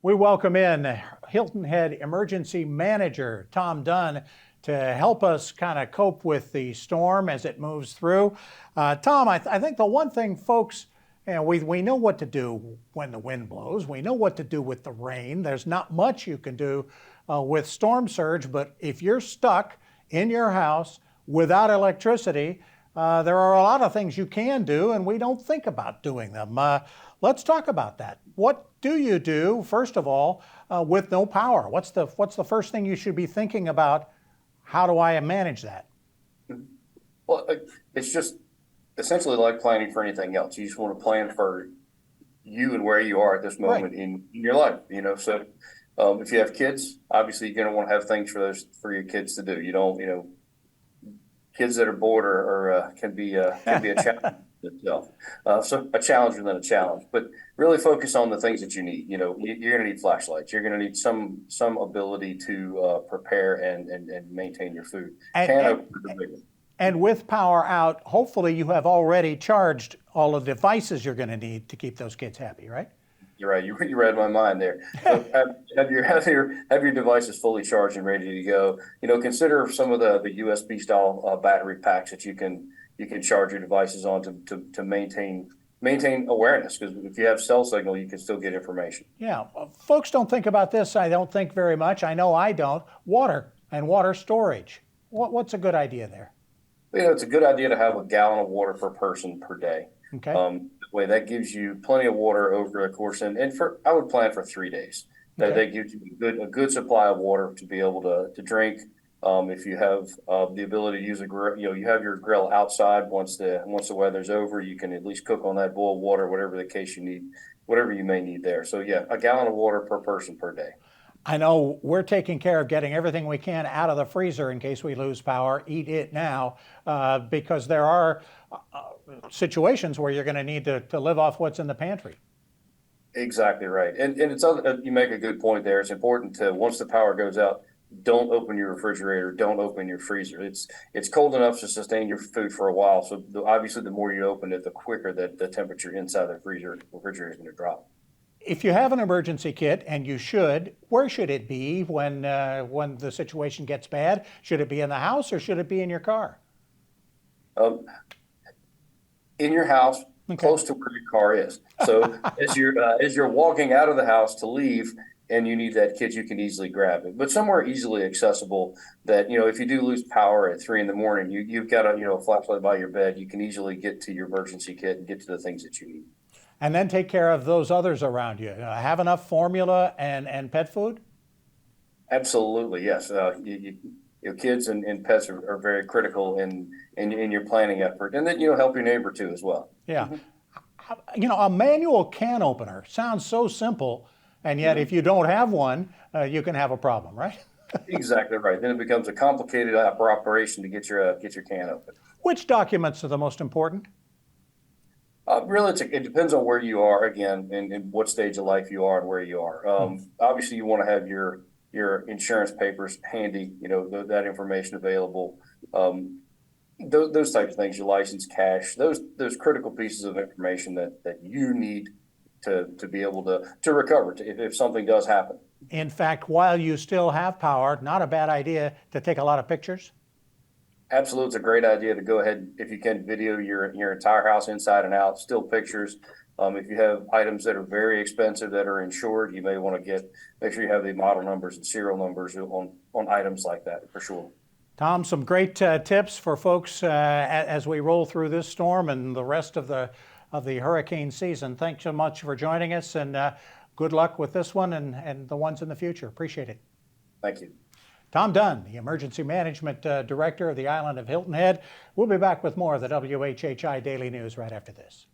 We welcome in Hilton Head Emergency Manager Tom Dunn to help us kind of cope with the storm as it moves through. Tom, I think the one thing folks, we know what to do when the wind blows. We know what to do with the rain. There's not much you can do with storm surge, but if you're stuck in your house without electricity, there are a lot of things you can do, and we don't think about doing them. Let's talk about that. What do you do, first of all, with no power? What's the first thing you should be thinking about? How do I manage that? Well, it's just essentially like planning for anything else. You just want to plan for you and where you are at this moment in your life. So if you have kids, obviously you're going to want to have things for your kids to do. You don't, kids that are bored or can be a challenge itself. So a challenge within a challenge, but really focus on the things that you need. You're going to need flashlights. You're going to need some ability to prepare and maintain your food. And with power out, hopefully you have already charged all of the devices you're going to need to keep those kids happy, right? You're right. You read my mind there. So have your devices fully charged and ready to go. Consider some of the USB style battery packs that you can charge your devices on to maintain awareness, because if you have cell signal, you can still get information. Yeah, folks don't think about this. I don't think very much. I know I don't. Water and water storage. What's a good idea there? It's a good idea to have a gallon of water per person per day. Okay. That gives you plenty of water over the course, and I would plan for 3 days. That gives you a good supply of water to be able to drink. If you have the ability to use a grill, you have your grill outside. Once the weather's over, you can at least cook on that boiled water, whatever the case you need, whatever you may need there. So yeah, a gallon of water per person per day. I know we're taking care of getting everything we can out of the freezer in case we lose power. Eat it now, because there are situations where you're going to need to live off what's in the pantry. Exactly right. And you make a good point there. It's important to, once the power goes out, don't open your refrigerator, don't open your freezer. It's cold enough to sustain your food for a while. So obviously the more you open it, the quicker that the temperature inside the refrigerator is going to drop. If you have an emergency kit, and you should, where should it be when the situation gets bad? Should it be in the house or should it be in your car? In your house, close to where your car is. So as you're walking out of the house to leave, and you need that kit, you can easily grab it. But somewhere easily accessible that, if you do lose power at 3 a.m, you've got a flashlight by your bed, you can easily get to your emergency kit and get to the things that you need. And then take care of those others around you. Have enough formula and pet food? Absolutely, yes. Your kids and pets are very critical in your planning effort. And then, help your neighbor too as well. Yeah. A manual can opener sounds so simple, and yet if you don't have one, you can have a problem, right? Exactly right. Then it becomes a complicated operation to get your can open. Which documents are the most important? Really, it depends on where you are, again, and what stage of life you are and where you are. Obviously, you want to have your insurance papers handy, that information available. Those types of things, your license, cash, those critical pieces of information that you need to be able to recover if something does happen. In fact, while you still have power, not a bad idea to take a lot of pictures. Absolutely, it's a great idea to go ahead, if you can, video your entire house inside and out, still pictures. If you have items that are very expensive that are insured, you may want to make sure you have the model numbers and serial numbers on items like that, for sure. Tom, some great tips for folks as we roll through this storm and the rest of the hurricane season. Thanks so much for joining us, and good luck with this one and the ones in the future. Appreciate it. Thank you. Tom Dunn, the Emergency Management Director of the island of Hilton Head. We'll be back with more of the WHHI Daily News right after this.